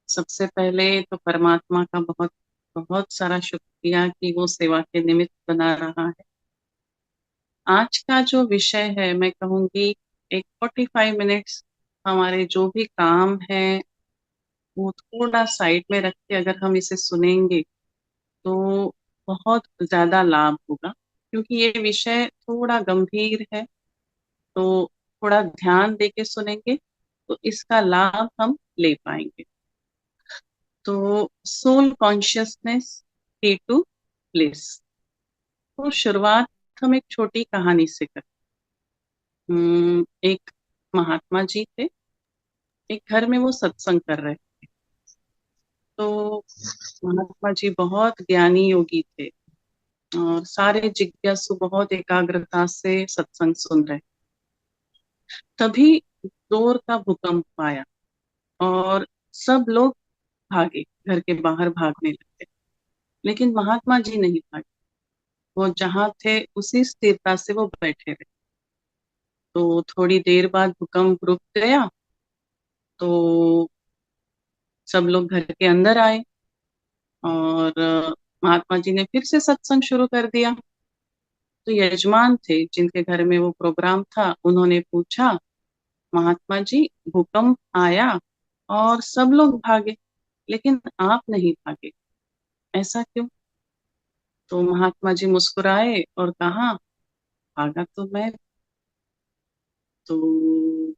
सबसे पहले तो परमात्मा का बहुत बहुत सारा शुक्रिया कि वो सेवा के निमित्त बना रहा है। आज का जो विषय है मैं कहूँगी एक 45 मिनट्स हमारे जो भी काम है वो थोड़ा साइड में रख के अगर हम इसे सुनेंगे तो बहुत ज्यादा लाभ होगा, क्योंकि ये विषय थोड़ा गंभीर है। तो थोड़ा ध्यान दे के सुनेंगे तो इसका लाभ हम ले पाएंगे। तो सोल कॉन्शियसनेस की टू ब्लिस। तो शुरुआत हम एक छोटी कहानी से करते। एक महात्मा जी थे। एक घर में वो सत्संग कर रहे। तो महात्मा जी बहुत ज्ञानी योगी थे और सारे जिज्ञासु बहुत एकाग्रता से सत्संग सुन रहे। तभी जोर का भूकंप आया और सब लोग भागे, घर के बाहर भागने लगे। लेकिन महात्मा जी नहीं भागे। वो जहाँ थे उसी स्थिरता से वो बैठे रहे। तो थोड़ी देर बाद भूकंप रुक गया। तो सब लोग घर के अंदर आए और महात्मा जी ने फिर से सत्संग शुरू कर दिया। तो यजमान थे जिनके घर में वो प्रोग्राम था, उन्होंने पूछा, महात्मा जी भूकंप आया और सब लोग भागे लेकिन आप नहीं भागे, ऐसा क्यों? तो महात्मा जी मुस्कुराए और कहा, भागा तो मैं। तो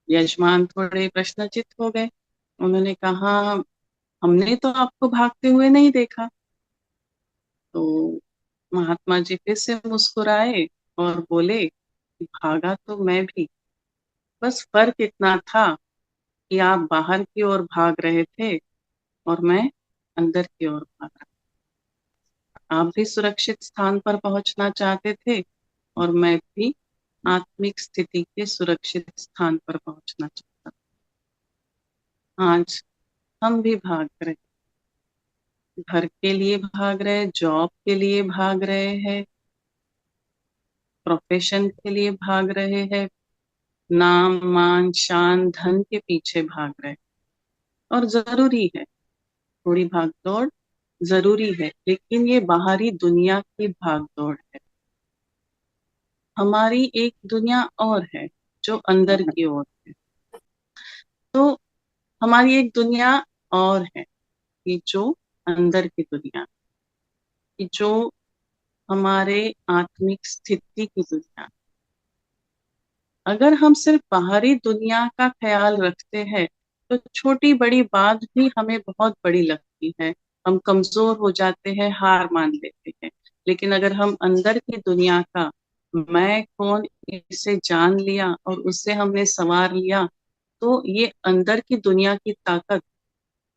यजमान थोड़े प्रश्नचित हो गए। उन्होंने कहा, हमने तो आपको भागते हुए नहीं देखा। तो महात्मा जी फिर से मुस्कुराए और बोले, भागा तो मैं भी, बस फर्क इतना था कि आप बाहर की ओर भाग रहे थे और मैं अंदर की ओर भाग रहा। आप भी सुरक्षित स्थान पर पहुंचना चाहते थे और मैं भी आत्मिक स्थिति के सुरक्षित स्थान पर पहुंचना चाहता था। आज हम भी भाग रहे, घर के लिए भाग रहे, जॉब के लिए भाग रहे हैं, प्रोफेशन के लिए भाग रहे हैं, नाम मान शान धन के पीछे भाग रहे। और जरूरी है, थोड़ी भाग दौड़ जरूरी है, लेकिन ये बाहरी दुनिया की भाग दौड़ है। हमारी एक दुनिया और है जो अंदर की ओर है। तो हमारी एक दुनिया और है कि जो अंदर की दुनिया, कि जो हमारे आत्मिक स्थिति की दुनिया। अगर हम सिर्फ बाहरी दुनिया का ख्याल रखते हैं तो छोटी बड़ी बात भी हमें बहुत बड़ी लगती है। हम कमजोर हो जाते हैं, हार मान लेते हैं। लेकिन अगर हम अंदर की दुनिया का मैं कौन इसे जान लिया और उससे हमने संवार लिया, तो ये अंदर की दुनिया की ताकत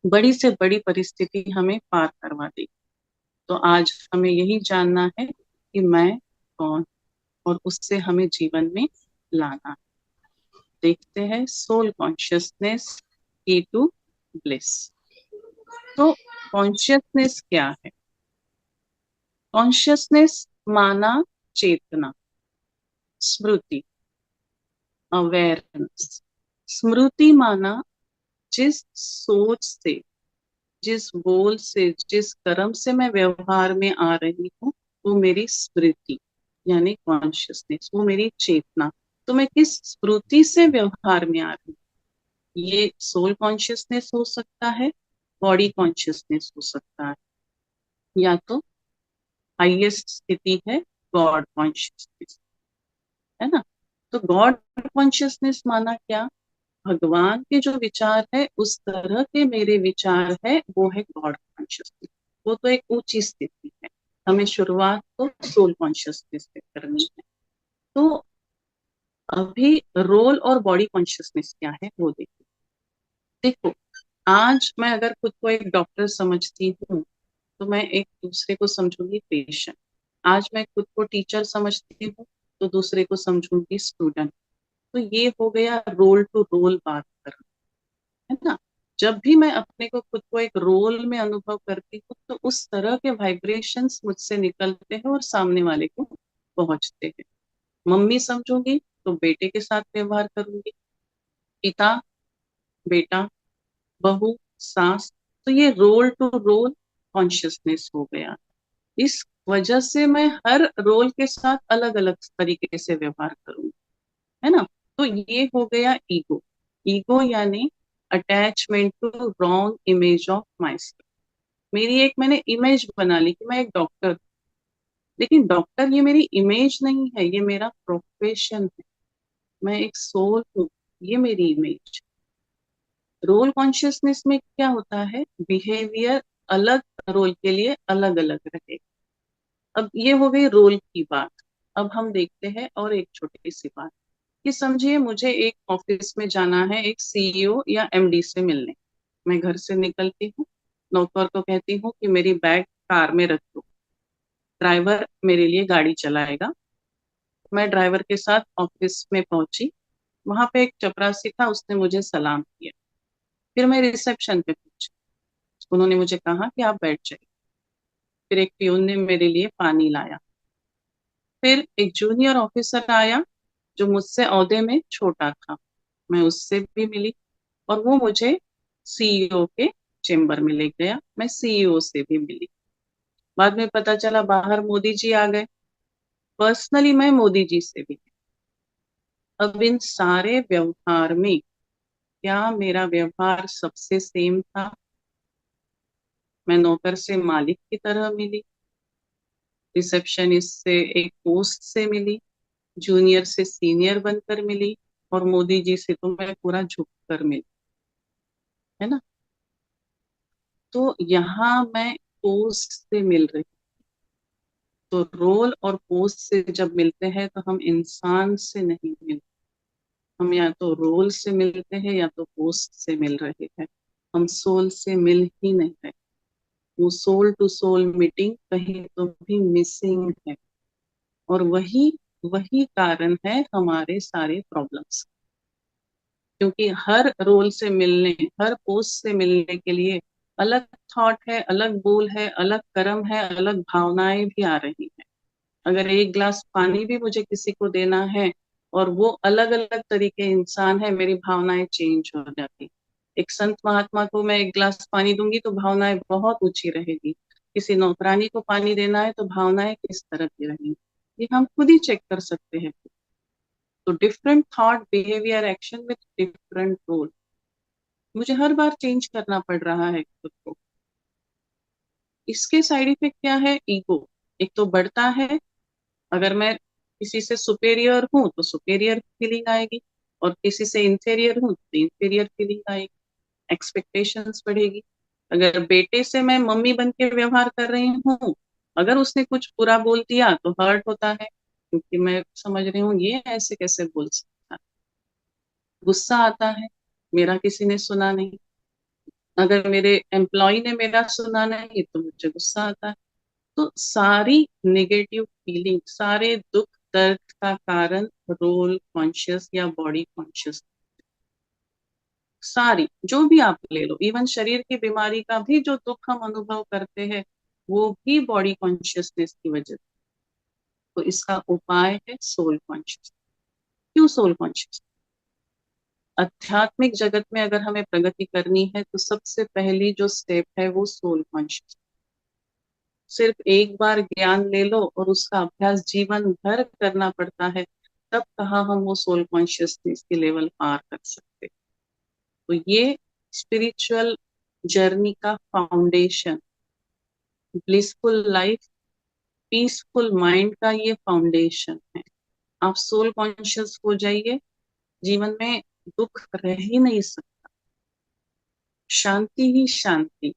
बड़ी से बड़ी परिस्थिति हमें पार करवा देगी। तो आज हमें यही जानना है कि मैं कौन, और उससे हमें जीवन में लाना। देखते हैं सोल कॉन्शियसनेस की टू ब्लिस। तो कॉन्शियसनेस क्या है? कॉन्शियसनेस माना चेतना, स्मृति, अवेयरनेस। स्मृति माना जिस सोच से, जिस बोल से, जिस कर्म से मैं व्यवहार में आ रही हूँ, वो मेरी स्मृति यानी कॉन्शियसनेस, वो मेरी चेतना। तो मैं किस स्मृति से व्यवहार में आ रही हूँ, ये सोल कॉन्शियसनेस हो सकता है, बॉडी कॉन्शियसनेस हो सकता है, या तो हाईएस्ट स्थिति है गॉड कॉन्शियसनेस, है ना? तो गॉड कॉन्शियसनेस माना क्या? भगवान के जो विचार है उस तरह के मेरे विचार है, वो है गॉड कॉन्शियसनेस। वो तो एक ऊंची स्थिति है। हमें शुरुआत तो सोल कॉन्शियसनेस से करनी है। तो अभी रोल और बॉडी कॉन्शियसनेस क्या है वो देखो। देखो, आज मैं अगर खुद को एक डॉक्टर समझती हूँ तो मैं एक दूसरे को समझूंगी पेशेंट। आज मैं खुद को टीचर समझती हूँ तो दूसरे को समझूंगी स्टूडेंट। तो ये हो गया रोल टू रोल बात करना, है ना? जब भी मैं अपने को खुद को एक रोल में अनुभव करती हूँ तो उस तरह के वाइब्रेशंस मुझसे निकलते हैं और सामने वाले को पहुंचते हैं। मम्मी समझूंगी तो बेटे के साथ व्यवहार करूंगी, पिता, बेटा, बहू, सांस। तो ये रोल टू रोल कॉन्शियसनेस हो गया। इस वजह से मैं हर रोल के साथ अलग अलग तरीके से व्यवहार करूंगी, है ना। तो ये हो गया ईगो। ईगो यानी attachment to wrong image of myself. मेरी एक मैंने इमेज बना ली कि मैं एक डॉक्टर, लेकिन डॉक्टर ये मेरी इमेज नहीं है, ये मेरा प्रोफेशन है। मैं एक सोल हूँ, ये मेरी इमेज। रोल कॉन्शियसनेस में क्या होता है, बिहेवियर अलग रोल के लिए अलग अलग रहे। अब ये हो गई रोल की बात। अब हम देखते हैं और एक छोटी सी बात कि समझिए मुझे एक ऑफिस में जाना है एक सीईओ या एमडी से मिलने। मैं घर से निकलती हूँ, नौकर को कहती हूँ कि मेरी बैग कार में रख दो। ड्राइवर मेरे लिए गाड़ी चलाएगा। मैं ड्राइवर के साथ ऑफिस में पहुंची। वहां पे एक चपरासी था, उसने मुझे सलाम किया। फिर मैं रिसेप्शन पे पहुंची, उन्होंने मुझे कहा कि आप बैठ जाइए। फिर एक पियून ने मेरे लिए पानी लाया। फिर एक जूनियर ऑफिसर आया जो मुझसे ओहदे में छोटा था। मैं उससे भी मिली और वो मुझे सीईओ के चेम्बर में ले गया। मैं सीईओ से भी मिली। बाद में पता चला बाहर मोदी जी आ गए। पर्सनली मैं मोदी जी से भी। अब इन सारे व्यवहार में क्या मेरा व्यवहार सबसे सेम था? मैं नौकर से मालिक की तरह मिली, रिसेप्शनिस्ट से एक पोस्ट से मिली, जूनियर से सीनियर बनकर मिली, और मोदी जी से तो मैं पूरा झुक कर मिली, है ना। तो यहाँ मैं पोस्ट से मिल रही। तो रोल और पोस्ट से जब मिलते हैं तो हम इंसान से नहीं मिलते। हम या तो रोल से मिलते हैं या तो पोस्ट से मिल रहे हैं। हम सोल से मिल ही नहीं रहे। वो सोल टू सोल मीटिंग कहीं तो भी मिसिंग है। और वही वही कारण है हमारे सारे प्रॉब्लम्स। क्योंकि हर रोल से मिलने, हर पोस्ट से मिलने के लिए अलग थॉट है, अलग बोल है, अलग कर्म है, अलग भावनाएं भी आ रही है। अगर एक ग्लास पानी भी मुझे किसी को देना है और वो अलग अलग तरीके इंसान है, मेरी भावनाएं चेंज हो जाती। एक संत महात्मा को मैं एक ग्लास पानी दूंगी तो भावनाएं बहुत ऊंची रहेगी। किसी नौकरानी को पानी देना है तो भावनाएं किस तरह की रहेंगी, ये हम खुद ही चेक कर सकते हैं। तो different thought behaviour action with different role, मुझे हर बार चेंज करना पड़ रहा है खुद को। इसके साइड इफेक्ट क्या है? ईगो एक तो बढ़ता है। अगर मैं किसी से सुपेरियर हूँ तो सुपेरियर फीलिंग आएगी, और किसी से इंफेरियर हूँ तो इंफेरियर फीलिंग आएगी। एक्सपेक्टेशंस बढ़ेगी। अगर बेटे से मैं मम्मी बन के व्यवहार कर रही हूँ, अगर उसने कुछ बुरा बोल दिया तो हर्ट होता है, क्योंकि मैं समझ रही हूँ ये ऐसे कैसे बोल सकता है। गुस्सा आता है, मेरा किसी ने सुना नहीं। अगर मेरे एम्प्लॉय ने मेरा सुना नहीं तो मुझे गुस्सा आता है। तो सारी नेगेटिव फीलिंग, सारे दुख दर्द का कारण रोल कॉन्शियस या बॉडी कॉन्शियस। सारी जो भी आप ले लो, इवन शरीर की बीमारी का भी जो दुख हम अनुभव करते हैं वो भी बॉडी कॉन्शियसनेस की वजह से। तो इसका उपाय है सोल कॉन्शियस। क्यों सोल कॉन्शियस? आध्यात्मिक जगत में अगर हमें प्रगति करनी है तो सबसे पहली जो स्टेप है वो सोल कॉन्शियस। सिर्फ एक बार ज्ञान ले लो और उसका अभ्यास जीवन भर करना पड़ता है, तब कहाँ हम वो सोल कॉन्शियसनेस के लेवल पार कर सकते। तो ये स्पिरिचुअल जर्नी का foundation, blissful life, peaceful mind का ये फाउंडेशन है। आप सोल कॉन्शियस हो जाइए, जीवन में दुख रह ही नहीं सकता। शांति ही शांति।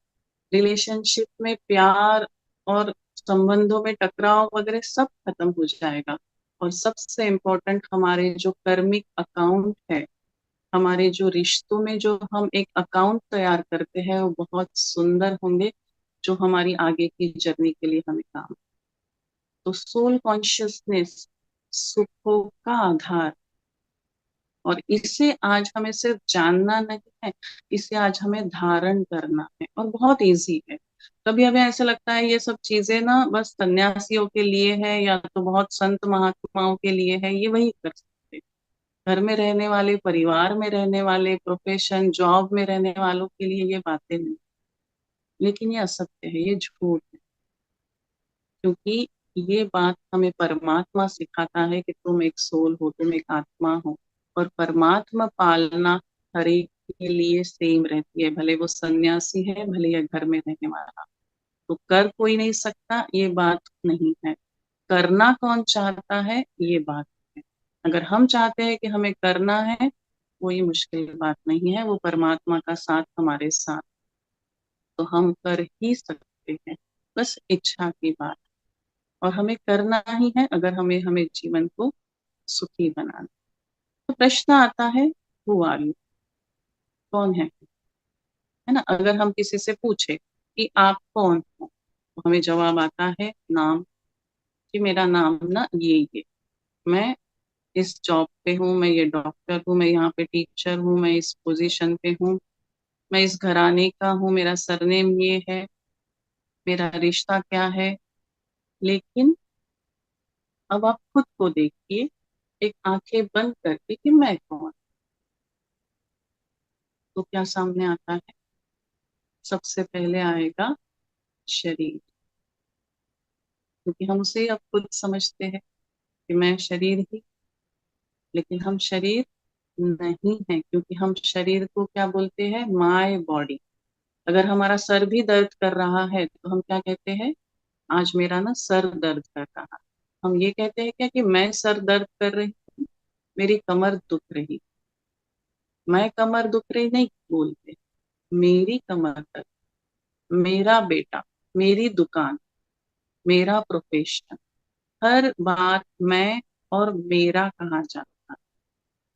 रिलेशनशिप में प्यार और संबंधों में टकराव वगैरह सब खत्म हो जाएगा। और सबसे इम्पोर्टेंट, हमारे जो कर्मिक अकाउंट है, हमारे जो रिश्तों में जो हम एक अकाउंट तैयार करते हैं वो बहुत सुंदर होंगे, जो हमारी आगे की जर्नी के लिए हमें काम। तो सोल कॉन्शियसनेस सुखों का आधार। और इसे आज हमें सिर्फ जानना नहीं है, इसे आज हमें धारण करना है, और बहुत इजी है। कभी हमें ऐसा लगता है ये सब चीजें ना बस सन्यासियों के लिए है या तो बहुत संत महात्माओं के लिए है, ये वही कर सकते हैं। घर में रहने वाले, परिवार में रहने वाले, प्रोफेशन, जॉब में रहने वालों के लिए ये बातें नहीं, लेकिन ये असत्य है, ये झूठ है। क्योंकि ये बात हमें परमात्मा सिखाता है कि तुम एक सोल हो, तुम एक आत्मा हो, और परमात्मा पालना हर एक के लिए सेम रहती है, भले वो सन्यासी है, भले या घर में रहने वाला। तो कर कोई नहीं सकता, ये बात नहीं है। करना कौन चाहता है, ये बात है। अगर हम चाहते हैं कि हमें करना है, कोई मुश्किल बात नहीं है, वो परमात्मा का साथ हमारे साथ, तो हम कर ही सकते हैं। बस इच्छा की बात, और हमें करना ही है अगर हमें हमें जीवन को सुखी बनाना। तो प्रश्न आता है, हु आर यू, कौन है ना। अगर हम किसी से पूछे कि आप कौन हो, तो हमें जवाब आता है नाम, कि मेरा नाम ना ये मैं इस जॉब पे हूँ, मैं ये डॉक्टर हूँ, मैं यहाँ पे टीचर हूँ, मैं इस पोजीशन पे हूँ, मैं इस घराने का हूँ, मेरा सरनेम ये है, मेरा रिश्ता क्या है। लेकिन अब आप खुद को देखिए, एक आंखें बंद करके, कि मैं कौन, तो क्या सामने आता है? सबसे पहले आएगा शरीर, क्योंकि हम उसे अब खुद समझते हैं कि मैं शरीर ही। लेकिन हम शरीर नहीं है, क्योंकि हम शरीर को क्या बोलते हैं, माय बॉडी। अगर हमारा सर भी दर्द कर रहा है तो हम क्या कहते हैं, आज मेरा ना सर दर्द कर रहा है। हम ये कहते हैं क्या कि मैं सर दर्द कर रही, मेरी कमर दुख रही। मैं कमर दुख रही नहीं बोलते, मेरी कमर दर्द, मेरा बेटा, मेरी दुकान, मेरा प्रोफेशन, हर बार मैं और मेरा कहा जाता है।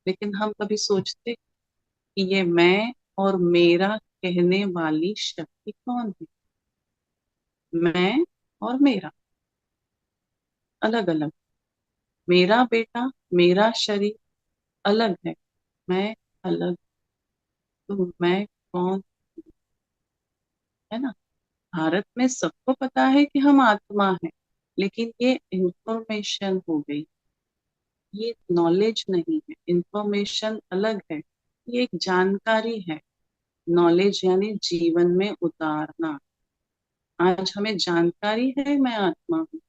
लेकिन हम कभी सोचते कि ये मैं और मेरा कहने वाली शक्ति कौन है? मैं और मेरा अलग अलग, मेरा बेटा, मेरा शरीर अलग है, मैं अलग। तो मैं कौन, है ना। भारत में सबको पता है कि हम आत्मा है, लेकिन ये इंफॉर्मेशन हो गई, ये नॉलेज नहीं है। इंफॉर्मेशन अलग है, ये एक जानकारी है। नॉलेज यानी जीवन में उतारना। आज हमें जानकारी है मैं आत्मा हूँ,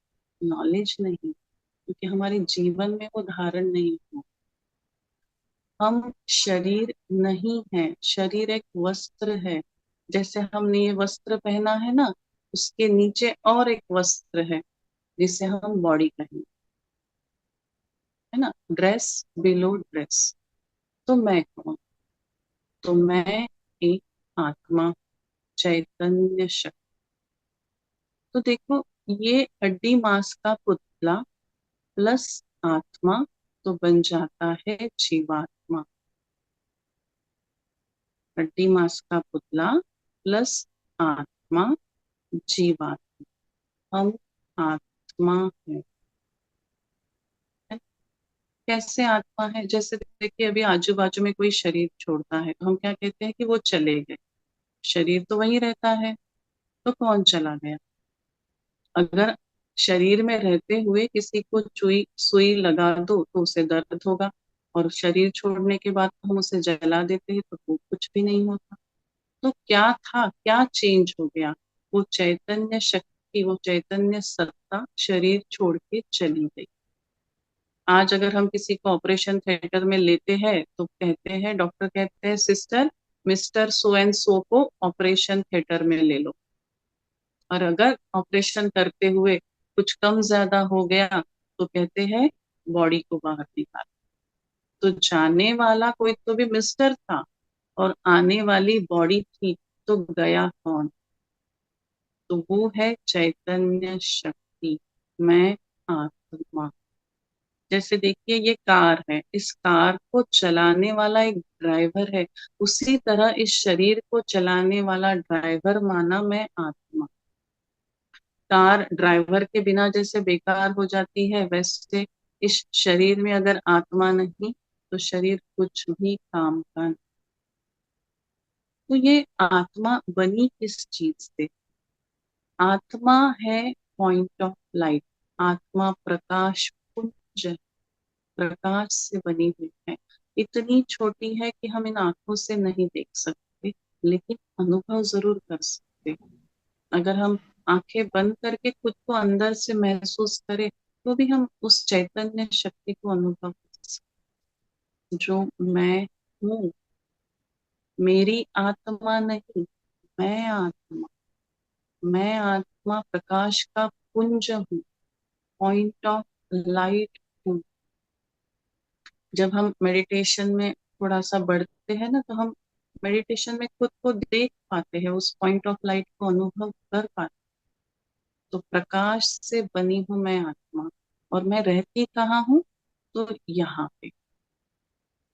नॉलेज नहीं, क्योंकि हमारे जीवन में वो धारण नहीं हुआ। हम शरीर नहीं है, शरीर एक वस्त्र है। जैसे हमने ये वस्त्र पहना है ना, उसके नीचे और एक वस्त्र है जिसे हम बॉडी कहेंगे, है ना। Dress below dress. तो मैं कौन, तो मैं एक आत्मा, चैतन्य शक्ति। तो देखो, ये हड्डी मांस का पुतला प्लस आत्मा तो बन जाता है जीवात्मा। हड्डी मांस का पुतला प्लस आत्मा, जीवात्मा। हम आत्मा है। कैसे आत्मा है? जैसे देखिए, अभी आजू बाजू में कोई शरीर छोड़ता है तो हम क्या कहते हैं कि वो चले गए। शरीर तो वहीं रहता है, तो कौन चला गया? अगर शरीर में रहते हुए किसी को सुई सुई लगा दो तो उसे दर्द होगा, और शरीर छोड़ने के बाद हम उसे जला देते हैं तो वो कुछ भी नहीं होता। तो क्या था, क्या चेंज हो गया? वो चैतन्य शक्ति, वो चैतन्य सत्ता शरीर छोड़ के चली गई। आज अगर हम किसी को ऑपरेशन थिएटर में लेते हैं तो कहते हैं, डॉक्टर कहते हैं, sister mister so and so को ऑपरेशन थिएटर में ले लो। और अगर ऑपरेशन करते हुए कुछ कम ज्यादा हो गया तो कहते हैं बॉडी को बाहर निकाल। तो जाने वाला कोई तो भी मिस्टर था, और आने वाली बॉडी थी, तो गया कौन? तो वो है चैतन्य शक्ति, मैं आत्मा। जैसे देखिए, ये कार है, इस कार को चलाने वाला एक ड्राइवर है, उसी तरह इस शरीर को चलाने वाला ड्राइवर माना मैं आत्मा। कार ड्राइवर के बिना जैसे बेकार हो जाती है, वैसे इस शरीर में अगर आत्मा नहीं तो शरीर कुछ भी काम का नहीं। तो ये आत्मा बनी किस चीज से? आत्मा है पॉइंट ऑफ लाइट। आत्मा प्रकाश पुंज, प्रकाश से बनी हुई है। इतनी छोटी है कि हम इन आंखों से नहीं देख सकते, लेकिन अनुभव जरूर कर सकते हैं। अगर हम आंखें बंद करके खुद को अंदर से महसूस करें, तो भी हम उस चैतन्य शक्ति को अनुभव कर सकते। जो मैं हूँ, मेरी आत्मा नहीं, मैं आत्मा, मैं आत्मा प्रकाश का पुंज हूँ, पॉइंट ऑफ लाइट हूँ। जब हम मेडिटेशन में थोड़ा सा बढ़ते हैं ना, तो हम मेडिटेशन में खुद को देख पाते हैं, उस पॉइंट ऑफ लाइट को अनुभव कर पाते हैं। तो प्रकाश से बनी हूँ मैं आत्मा, और मैं रहती कहाँ हूँ? तो यहाँ पे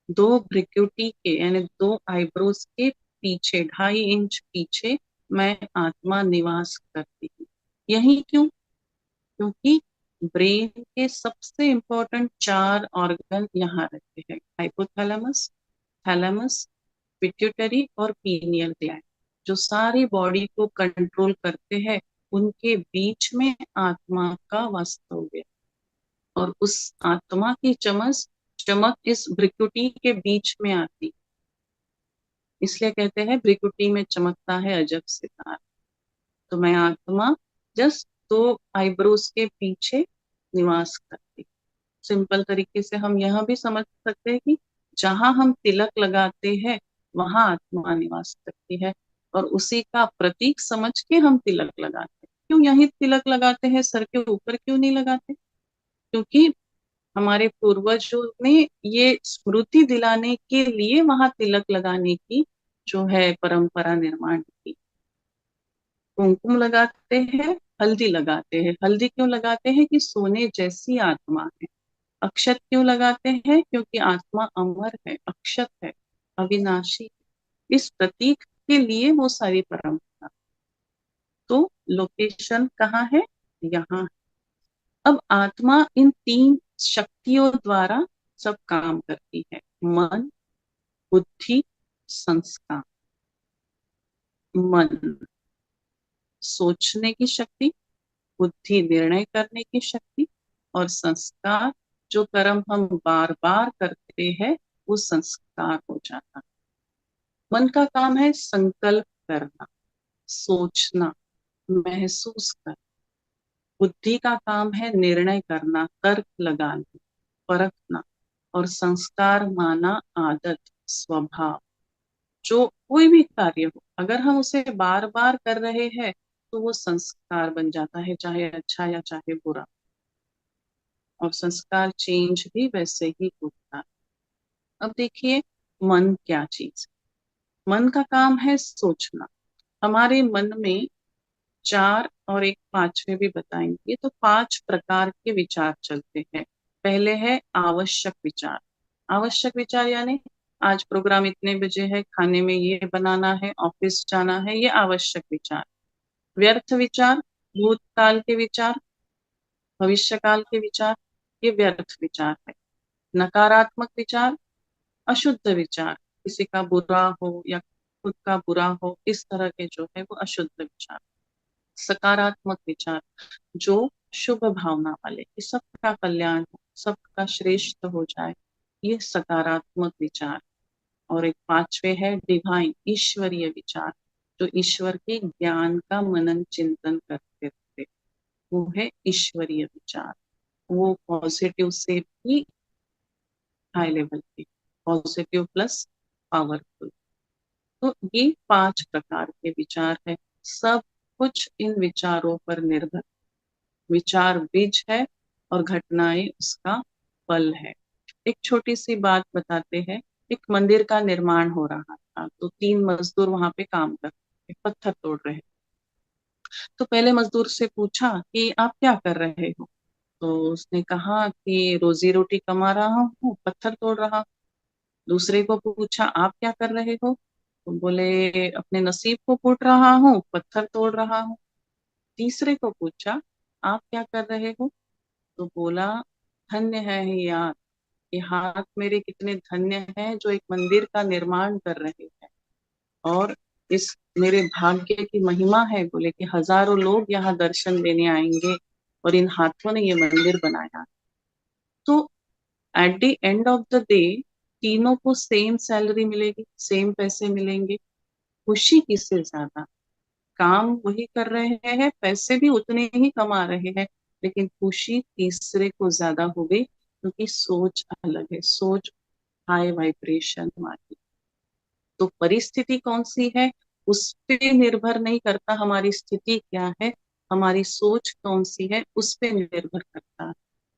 दो भ्रिकुटी के यानी दो आईब्रोज के पीछे, 2.5 इंच पीछे मैं आत्मा निवास करती हूँ। यही क्यों? क्योंकि ब्रेन के सबसे इम्पोर्टेंट 4 ऑर्गन यहाँ रहते हैं, हाइपोथैलेमस, थैलेमस, पिट्यूटरी और पीनियल ग्लैंड, जो सारी बॉडी को कंट्रोल करते हैं। उनके बीच में आत्मा का वास्तव्य है, और उस आत्मा की चमक इस भ्रिकुटी के बीच में आती, इसलिए कहते हैं भ्रिकुटी में चमकता है अजब सितारा। तो मैं आत्मा जस्ट 2 आईब्रोज के पीछे निवास करती। सिंपल तरीके से हम यह भी समझ सकते हैं कि जहां हम तिलक लगाते हैं, वहां आत्मा निवास करती है, और उसी का प्रतीक समझ के हम तिलक लगाते हैं। क्यों यही तिलक लगाते हैं, सर के ऊपर क्यों नहीं लगाते? क्योंकि हमारे पूर्वजों ने ये स्मृति दिलाने के लिए वहां तिलक लगाने की जो है परंपरा निर्माण की। कुमकुम लगाते हैं, हल्दी लगाते हैं। हल्दी क्यों लगाते हैं? कि सोने जैसी आत्मा है। अक्षत क्यों लगाते हैं? क्योंकि आत्मा अमर है, अक्षत है, अविनाशी। इस प्रतीक के लिए वो सारी परंपरा। तो लोकेशन कहाँ है? यहाँ। अब आत्मा इन 3 शक्तियों द्वारा सब काम करती है, मन, बुद्धि, संस्कार। मन सोचने की शक्ति, बुद्धि निर्णय करने की शक्ति, और संस्कार जो कर्म हम बार बार करते हैं वो संस्कार हो जाता है। मन का काम है संकल्प करना, सोचना, महसूस करना। बुद्धि का काम है निर्णय करना, तर्क लगाना, परखना। और संस्कार माना आदत, स्वभाव। जो कोई भी कार्य हो, अगर हम उसे बार बार कर रहे हैं, तो वो संस्कार बन जाता है, चाहे अच्छा या चाहे बुरा। और संस्कार चेंज भी वैसे ही होता है। अब देखिए, मन क्या चीज है? मन का काम है सोचना। हमारे मन में 4 और एक 5वें भी बताएंगे, तो 5 प्रकार के विचार चलते हैं। पहले है आवश्यक विचार। आवश्यक विचार यानी आज प्रोग्राम इतने बजे है, खाने में ये बनाना है, ऑफिस जाना है, ये आवश्यक विचार। व्यर्थ विचार, भूतकाल के विचार, भविष्य काल के विचार, ये व्यर्थ विचार है। नकारात्मक विचार, अशुद्ध विचार, किसी का बुरा हो या खुद का बुरा हो, इस तरह के जो है वो अशुद्ध विचार। सकारात्मक विचार, जो शुभ भावना वाले, कि सबका कल्याण हो, सबका श्रेष्ठ हो जाए, ये सकारात्मक विचार। और एक 5वें है डिवाइन, ईश्वरीय विचार, जो ईश्वर के ज्ञान का मनन चिंतन करते थे, वो है ईश्वरीय विचार। वो पॉजिटिव से भी हाई लेवल के, पॉजिटिव प्लस पावरफुल। तो ये 5 प्रकार के विचार है। सब कुछ इन विचारों पर निर्भर। विचार बीज है और घटनाएं उसका फल है। एक छोटी सी बात बताते हैं। एक मंदिर का निर्माण हो रहा था, तो 3 मजदूर वहां पे काम कर रहे थे, पत्थर तोड़ रहे। तो पहले मजदूर से पूछा कि आप क्या कर रहे हो? तो उसने कहा कि रोजी रोटी कमा रहा हूँ, पत्थर तोड़ रहा। दूसरे को पूछा आप क्या कर रहे हो? तो बोले अपने नसीब को कूट रहा हूँ, पत्थर तोड़ रहा हूँ। तीसरे को पूछा आप क्या कर रहे हो? तो बोला धन्य है यार, ये हाथ मेरे कितने धन्य हैं जो एक मंदिर का निर्माण कर रहे हैं। और इस मेरे भाग्य की महिमा है, बोले कि हजारों लोग यहाँ दर्शन देने आएंगे, और इन हाथों ने ये मंदिर बनाया। तो at the end of the day तीनों को सेम सैलरी मिलेगी, सेम पैसे मिलेंगे, खुशी किससे ज्यादा? काम वही कर रहे हैं, पैसे भी उतने ही कमा रहे हैं, लेकिन खुशी तीसरे को ज्यादा हो गई, क्योंकि सोच अलग है, सोच हाई वाइब्रेशन वाली। तो परिस्थिति कौन सी है उस पे निर्भर नहीं करता हमारी स्थिति क्या है, हमारी सोच कौन सी है उस पे निर्भर करता है।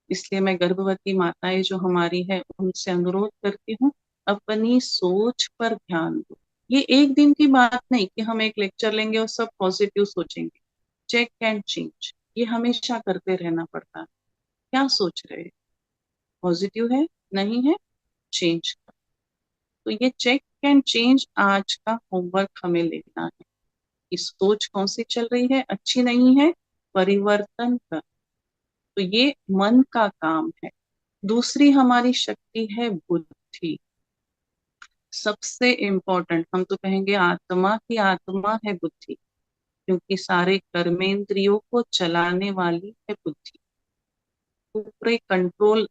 इसलिए मैं गर्भवती माताएं जो हमारी है उनसे अनुरोध करती हूँ, अपनी सोच पर ध्यान दो। ये एक दिन की बात नहीं कि हम एक लेक्चर लेंगे और सब पॉजिटिव सोचेंगे। चेक एंड चेंज, ये हमेशा करते रहना पड़ता है। क्या सोच रहे हैं? पॉजिटिव है? नहीं है? चेंज। तो ये चेक एंड चेंज आज का होमवर्क हमें लेना है कि सोच कौन सी चल रही है, अच्छी नहीं है, परिवर्तन कर। तो ये मन का काम है। दूसरी हमारी शक्ति है बुद्धि। सबसे इम्पोर्टेंट हम तो कहेंगे आत्मा की आत्मा है बुद्धि, क्योंकि सारे कर्मेंद्रियों को चलाने वाली है बुद्धि। पूरे कंट्रोल,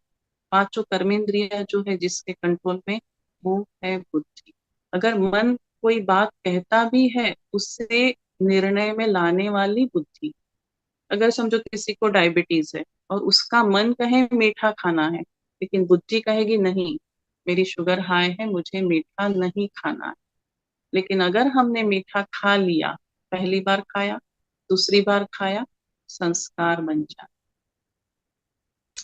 पांचों कर्मेंद्रिय जो है जिसके कंट्रोल में, वो है बुद्धि। अगर मन कोई बात कहता भी है, उससे निर्णय में लाने वाली बुद्धि। अगर समझो किसी को डायबिटीज है और उसका मन कहे मीठा खाना है, लेकिन बुद्धि कहेगी नहीं, मेरी शुगर हाई है, मुझे मीठा नहीं खाना है। लेकिन अगर हमने मीठा खा लिया, पहली बार खाया, दूसरी बार खाया, संस्कार बन जाता,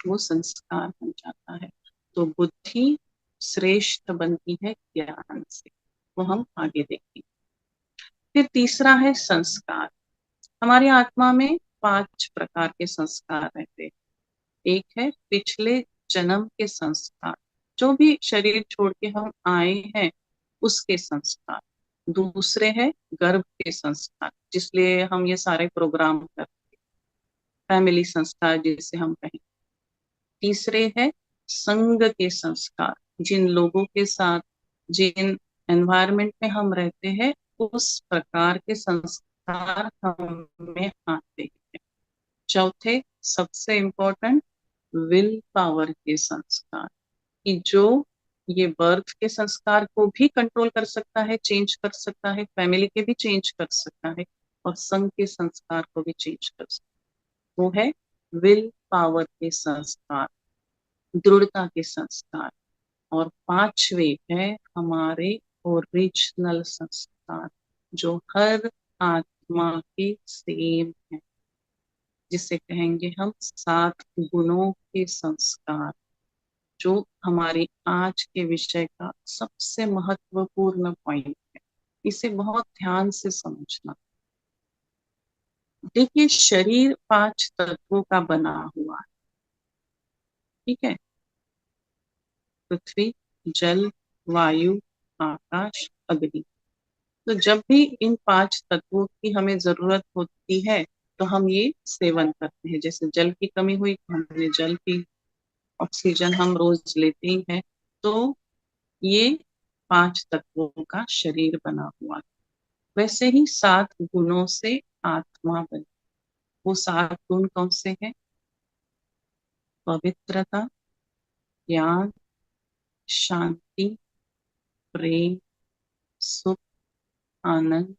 वो संस्कार बन जाता है। तो बुद्धि श्रेष्ठ बनती है ज्ञान से, वो हम आगे देखेंगे। फिर तीसरा है संस्कार। हमारी आत्मा में 5 प्रकार के संस्कार रहते हैं। एक है पिछले जन्म के संस्कार, जो भी शरीर छोड़ के हम आए हैं उसके संस्कार। दूसरे है गर्भ के संस्कार, जिसलिए हम ये सारे प्रोग्राम करते हैं, फैमिली संस्कार जिसे हम कहें। तीसरे है संग के संस्कार, जिन लोगों के साथ, जिन एनवायरमेंट में हम रहते हैं, उस प्रकार के संस्कार हमें आते हैं। चौथे, सबसे इम्पोर्टेंट, विल पावर के संस्कार, कि जो ये बर्थ के संस्कार को भी कंट्रोल कर सकता है, चेंज कर सकता है, फैमिली के भी चेंज कर सकता है, और संघ के संस्कार को भी चेंज कर सकता है। वो है विल पावर के संस्कार, दृढ़ता के संस्कार। और पांचवे है हमारे ओरिजिनल संस्कार, जो हर आत्मा के सेम है, जिसे कहेंगे हम 7 गुणों के संस्कार, जो हमारे आज के विषय का सबसे महत्वपूर्ण पॉइंट है। इसे बहुत ध्यान से समझना। देखिए, शरीर 5 तत्वों का बना हुआ है, ठीक है? पृथ्वी, जल, वायु, आकाश, अग्नि। तो जब भी इन 5 तत्वों की हमें जरूरत होती है, तो हम ये सेवन करते हैं। जैसे जल की कमी हुई तो हमने जल पी, ऑक्सीजन हम रोज लेते ही हैं। तो ये 5 तत्वों का शरीर बना हुआ है। वैसे ही 7 गुणों से आत्मा बनी। वो 7 गुण कौन से हैं? पवित्रता, ज्ञान, शांति, प्रेम, सुख, आनंद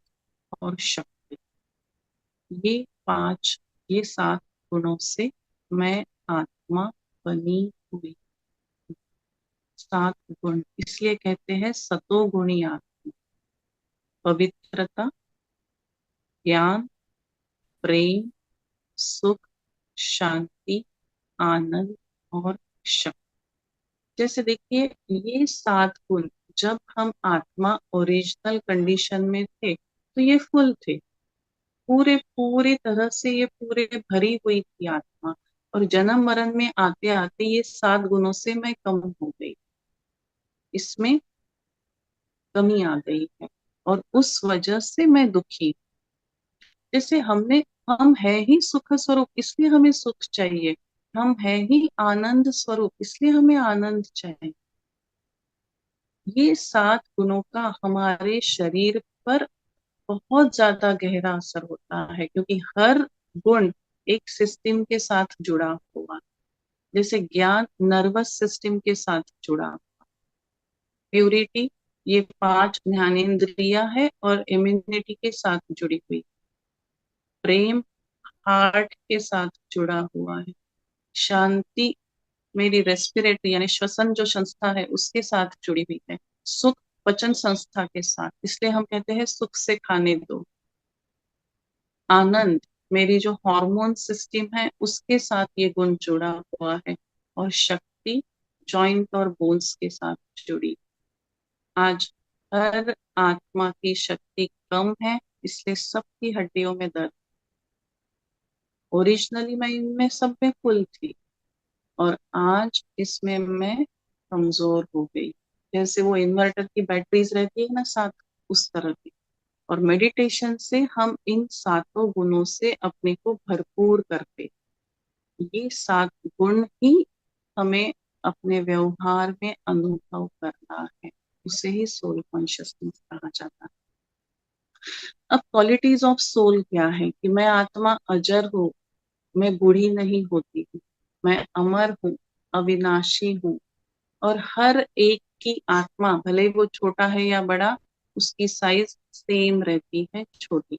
और शक्ति। ये 5, ये 7 गुणों से मैं आत्मा बनी हुई। 7 गुण इसलिए कहते हैं सतोगुणी आत्मा। पवित्रता, ज्ञान, प्रेम, सुख, शांति, आनंद और शक्ति। जैसे देखिए, ये 7 गुण जब हम आत्मा ओरिजिनल कंडीशन में थे, तो ये फुल थे, पूरे पूरी तरह से ये पूरे भरी हुई थी आत्मा। और जन्म मरण में आते आते ये 7 गुणों से मैं कम हो गई, इसमें कमी आ गई है, और उस वजह से मैं दुखी। जैसे हम है ही सुख स्वरूप, इसलिए हमें सुख चाहिए। हम है ही आनंद स्वरूप, इसलिए हमें आनंद चाहिए। ये 7 गुणों का हमारे शरीर पर बहुत ज्यादा गहरा असर होता है, क्योंकि हर गुण एक सिस्टम के साथ जुड़ा हुआ। जैसे ज्ञान नर्वस सिस्टम के साथ जुड़ा, प्यूरिटी, ये 5 ज्ञानेंद्रिया है और इम्यूनिटी के साथ जुड़ी हुई। प्रेम हार्ट के साथ जुड़ा हुआ है। शांति मेरी रेस्पिरेटरी यानी श्वसन जो संस्था है उसके साथ जुड़ी हुई है। सुख पचन संस्था के साथ, इसलिए हम कहते हैं सुख से खाने दो। आनंद मेरी जो हार्मोन सिस्टम है उसके साथ ये गुण जुड़ा हुआ है। और शक्ति जॉइंट और बोन्स के साथ जुड़ी। आज हर आत्मा की शक्ति कम है, इसलिए सबकी हड्डियों में दर्द। ओरिजिनली मैं इनमें सब में फुल थी और आज इसमें मैं कमजोर हो गई। जैसे वो इन्वर्टर की बैटरीज रहती है ना साथ, उस तरह की। और मेडिटेशन से हम इन सातों गुणों से अपने को भरपूर करते। ये 7 गुण ही हमें अपने व्यवहार में अनुभव करना है, उसे ही सोल कॉन्शियसनेस कहा जाता है। अब क्वालिटीज ऑफ सोल क्या है कि मैं आत्मा अजर हूँ, मैं बूढ़ी नहीं होती हूँ, मैं अमर हूँ, अविनाशी हूँ। और हर एक की आत्मा भले वो छोटा है या बड़ा, उसकी साइज सेम रहती है, छोटी।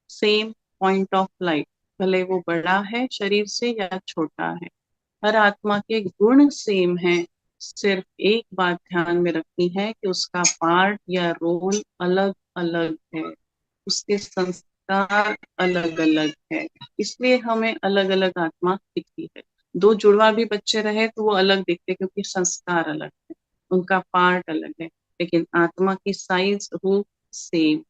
सेम पॉइंट ऑफ लाइट, भले वो बड़ा है शरीर से या छोटा है। हर आत्मा के गुण सेम है। सिर्फ एक बात ध्यान में रखनी है कि उसका पार्ट या रोल अलग अलग है, उसके संस्कार अलग अलग है, इसलिए हमें अलग अलग आत्मा दिखती है। 2 जुड़वा भी बच्चे रहे तो वो अलग दिखते क्योंकि संस्कार अलग है, उनका पार्ट अलग है, लेकिन आत्मा की साइज रूप सेम।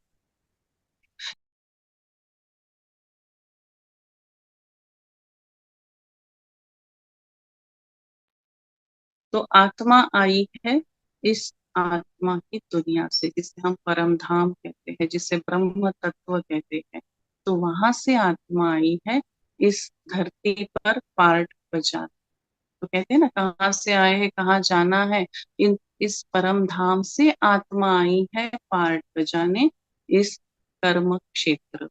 तो आत्मा आई है इस आत्मा की दुनिया से, जिसे हम परम धाम कहते हैं, जिसे ब्रह्म तत्व कहते हैं। तो वहां से आत्मा आई है इस धरती पर पार्ट बजा। तो कहते हैं ना, कहाँ से आए हैं कहाँ जाना है। इन इस परम धाम से आत्मा आई है पार्ट बजाने इस कर्म क्षेत्र।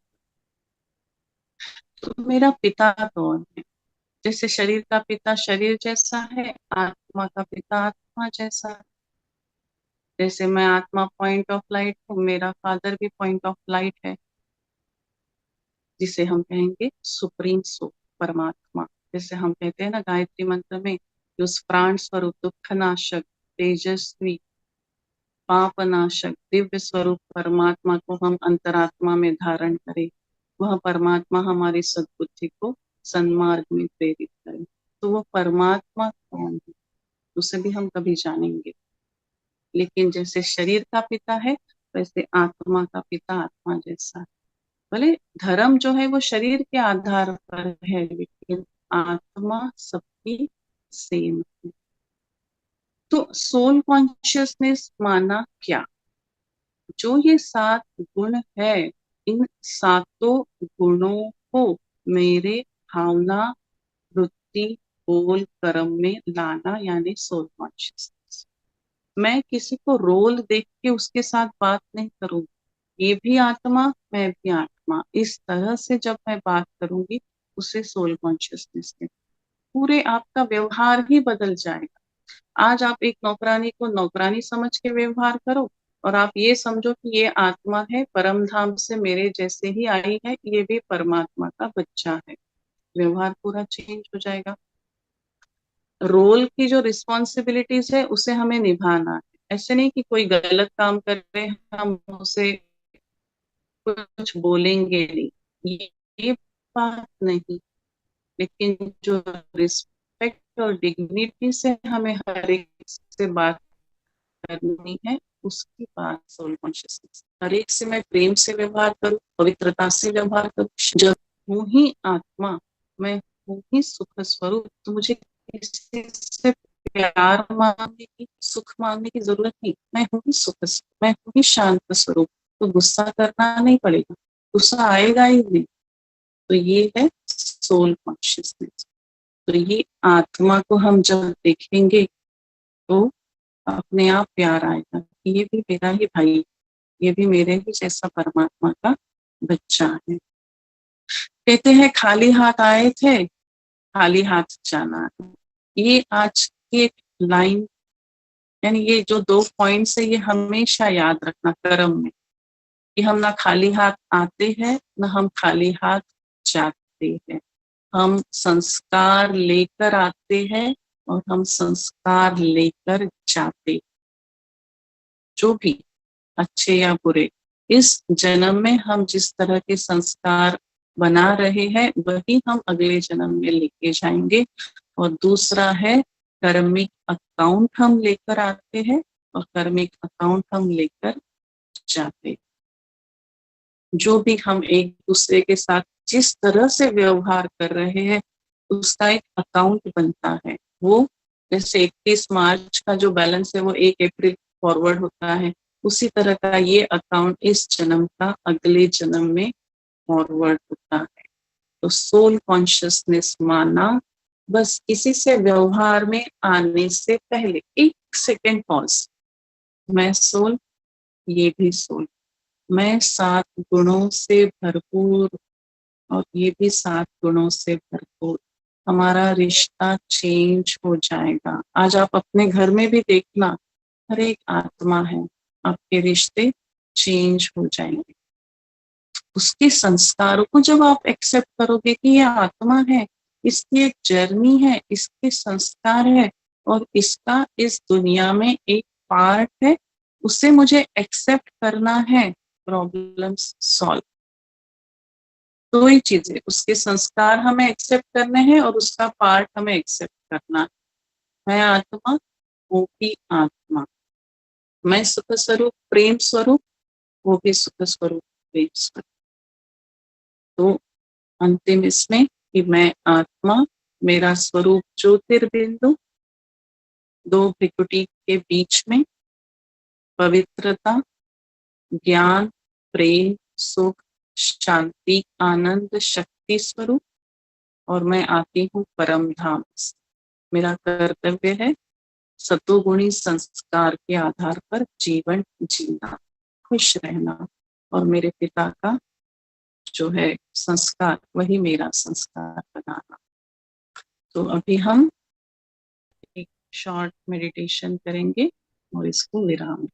तो मेरा पिता कौन है? जैसे शरीर का पिता शरीर जैसा है, आत्मा का पिता आत्मा जैसा है। जैसे मैं आत्मा पॉइंट ऑफ लाइट हूँ, मेरा फादर भी पॉइंट ऑफ लाइट है, जिसे हम कहेंगे सुप्रीम सोल, परमात्मा। जैसे हम कहते हैं ना गायत्री मंत्र में कि उस प्राण स्वरूप दुख नाशक तेजस्वी पाप नाशक दिव्य स्वरूप परमात्मा को हम अंतरात्मा में धारण करें, वह परमात्मा हमारी सद्बुद्धि को सन्मार्ग में प्रेरित करे। तो वो परमात्मा कौन है, उसे भी हम कभी जानेंगे। लेकिन जैसे शरीर का पिता है, वैसे आत्मा का पिता आत्मा जैसा है। भले धर्म जो है वो शरीर के आधार पर है, लेकिन आत्मा सबकी सेम है। तो सोल कॉन्शियसनेस माना क्या? जो ये 7 गुण है, इन सातों गुणों को मेरे भावना वृत्ति बोल कर्म में लाना, यानी सोल कॉन्शियसनेस। मैं किसी को रोल देख के उसके साथ बात नहीं करूंगी, ये भी आत्मा मैं भी आत्मा, इस तरह से जब मैं बात करूंगी उसे सोल कॉन्शियसनेस है। पूरे आपका व्यवहार ही बदल जाएगा। आज आप एक नौकरानी को नौकरानी समझ के व्यवहार करो, और आप ये समझो कि ये आत्मा है, परम धाम से मेरे जैसे ही आई है, ये भी परमात्मा का बच्चा है। व्यवहार पूरा चेंज हो जाएगा। रोल की जो रिस्पॉन्सिबिलिटीज है उसे हमें निभाना है। ऐसे नहीं कि कोई गलत काम कर रहे हैं हम उसे कुछ बोलेंगे नहीं, ये बात नहीं। लेकिन जो रिस्पेक्ट और डिग्निटी से हमें हर एक से बात करनी है, उसकी बात सोल कॉन्शियसनेस। हर एक से मैं प्रेम से व्यवहार करूं, पवित्रता से व्यवहार करूं। जब हूँ ही आत्मा, मैं हूँ ही सुख स्वरूप, तो मुझे किसी से प्यार मांगने की सुख मांगने की जरूरत नहीं। मैं हूँ ही सुख स्वरूप, मैं हूँ ही शांत स्वरूप, तो गुस्सा करना नहीं पड़ेगा, गुस्सा आएगा ही नहीं। तो ये है सोल कॉन्शियसनेस। तो ये आत्मा को हम जब देखेंगे तो अपने आप प्यार आएगा कि ये भी मेरा ही भाई, ये भी मेरे ही जैसा परमात्मा का बच्चा है। कहते हैं खाली हाथ आए थे, खाली हाथ जाना है। ये आज की एक लाइन यानी ये जो 2 पॉइंट्स है ये हमेशा याद रखना कर्म में, कि हम ना खाली हाथ आते हैं ना हम खाली हाथ जाते हैं। हम संस्कार लेकर आते हैं और हम संस्कार लेकर जाते, जो भी अच्छे या बुरे। इस जन्म में हम जिस तरह के संस्कार बना रहे हैं वही हम अगले जन्म में लेके जाएंगे। और दूसरा है कर्मिक अकाउंट हम लेकर आते हैं और कर्मिक अकाउंट हम लेकर जाते। जो भी हम एक दूसरे के साथ जिस तरह से व्यवहार कर रहे हैं उसका एक अकाउंट बनता है। वो जैसे 31 मार्च का जो बैलेंस है वो 1 अप्रैल फॉरवर्ड होता है, उसी तरह का ये अकाउंट इस जन्म का अगले जन्म में फॉरवर्ड होता है। तो सोल कॉन्शियसनेस माना, बस किसी से व्यवहार में आने से पहले 1 सेकेंड पॉज। मैं सोल, ये भी सोल, मैं 7 गुणों से भरपूर और ये भी 7 गुणों से भरपूर। हमारा रिश्ता चेंज हो जाएगा। आज आप अपने घर में भी देखना, हर एक आत्मा है, आपके रिश्ते चेंज हो जाएंगे। उसके संस्कारों को जब आप एक्सेप्ट करोगे कि ये आत्मा है, इसकी एक जर्नी है, इसके संस्कार है और इसका इस दुनिया में एक पार्ट है, उसे मुझे एक्सेप्ट करना है, प्रॉब्लम्स सॉल्व। दो ही चीजें, उसके संस्कार हमें एक्सेप्ट करने हैं और उसका पार्ट हमें एक्सेप्ट करना है। मैं आत्मा, वो भी आत्मा। मैं सुख स्वरूप प्रेम स्वरूप, वो भी सुख स्वरूप प्रेम स्वरूप। तो अंतिम इसमें कि मैं आत्मा, मेरा स्वरूप ज्योतिर्बिंदु, 2 भ्रिकुटी के बीच में पवित्रता, ज्ञान, प्रेम, सुख, शांति, आनंद, शक्ति स्वरूप। और मैं आती हूँ परम धाम से। मेरा कर्तव्य है सतोगुणी संस्कार के आधार पर जीवन जीना, खुश रहना और मेरे पिता का जो है संस्कार वही मेरा संस्कार बनाना। तो अभी हम एक शॉर्ट मेडिटेशन करेंगे और इसको विराम।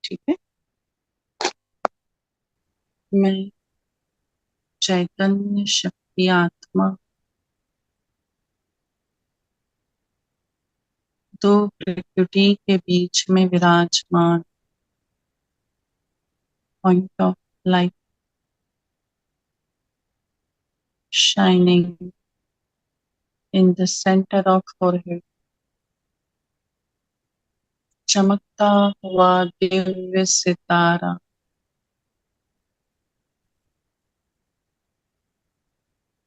ठीक है। मैं चैतन्य शक्ति आत्मा, 2 प्रकृति के बीच में विराजमान, point of light shining in the center of forehead, चमकता हुआ दिव्य सितारा।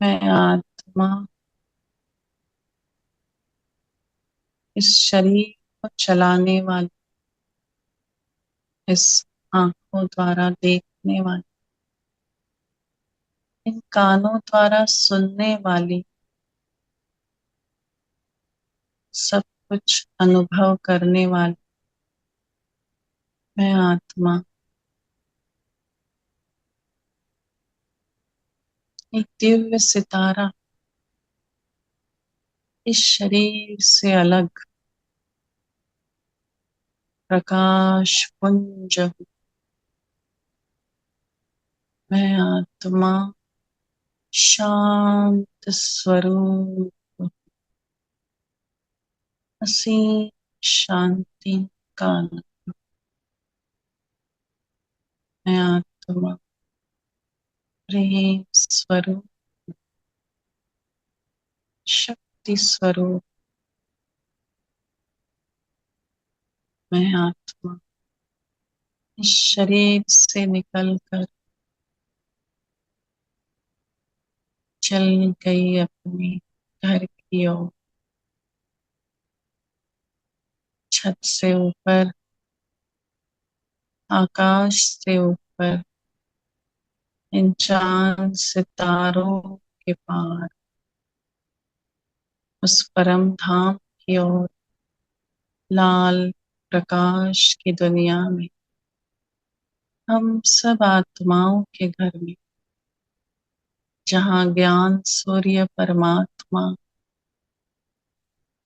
मैं आत्मा इस शरीर को चलाने वाली, इस आंखों द्वारा देखने वाली, इन कानों द्वारा सुनने वाली, सब कुछ अनुभव करने वाली मैं आत्मा एक दिव्य सितारा, इस शरीर से अलग प्रकाश पुंज हूँ। मैं आत्मा शांत स्वरूप, असीम शांति का आनंद। मैं आत्मा प्रेम स्वरूप, शक्ति स्वरूप। मैं आत्मा इस शरीर से निकलकर चल गई अपने घर की ओर, छत से ऊपर, आकाश से ऊपर, इन चांद सितारों के पार, उस परम धाम की ओर, लाल प्रकाश की दुनिया में, हम सब आत्माओं के घर में, जहाँ ज्ञान सूर्य परमात्मा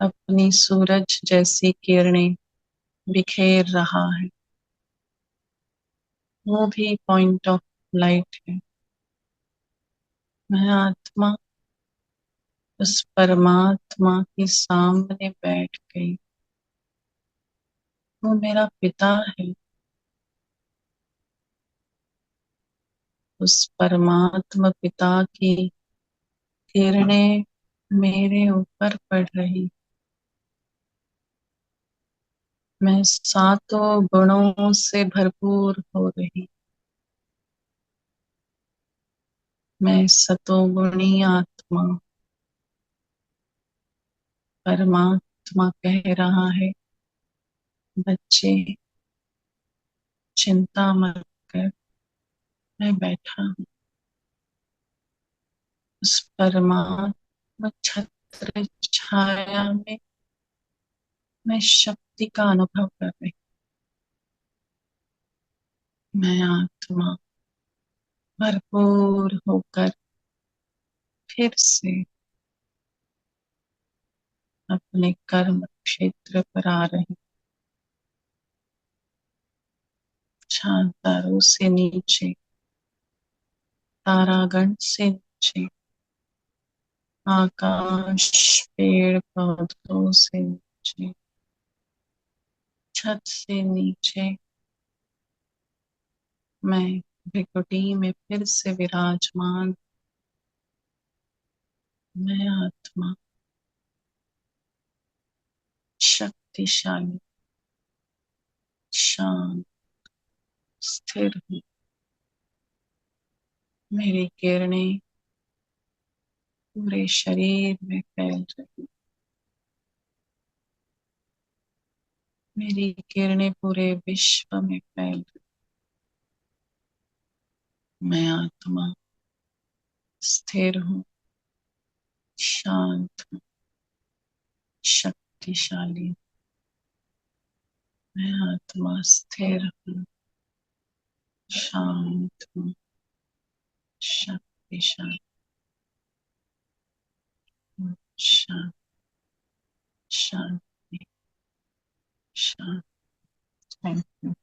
अपनी सूरज जैसी किरणें बिखेर रहा है, वो भी पॉइंट ऑफ लाइट है। मैं आत्मा उस परमात्मा के सामने बैठ गई। वो मेरा पिता है। उस परमात्मा पिता की किरणें मेरे ऊपर पड़ रही। मैं सातों गुणों से भरपूर हो रही। मैं सतोगुणी आत्मा। परमात्मा कह रहा है, बच्चे चिंता मत कर, मैं बैठा हूँ। उस परमात्मा छत्र छाया में मैं शक्ति का अनुभव कर रही। मैं आत्मा भरपूर होकर फिर से अपने कर्म क्षेत्र पर आ रही। चांतारों से नीचे, तारागण से नीचे, आकाश, पेड़ पौधों से नीचे, छत से नीचे, मैं भृकुटी में फिर से विराजमान। मैं आत्मा शक्तिशाली, शांत, स्थिर हूँ। मेरी किरणें पूरे शरीर में फैल रही। मेरी किरणें पूरे विश्व में फैल रही। मैं आत्मा स्थिर हूँ, शांत हूँ, शक्तिशाली। मैं आत्मा स्थिर हूँ, शांत हूँ, शक्तिशाली हूँ। शांत, शांति, शांत। Thank you.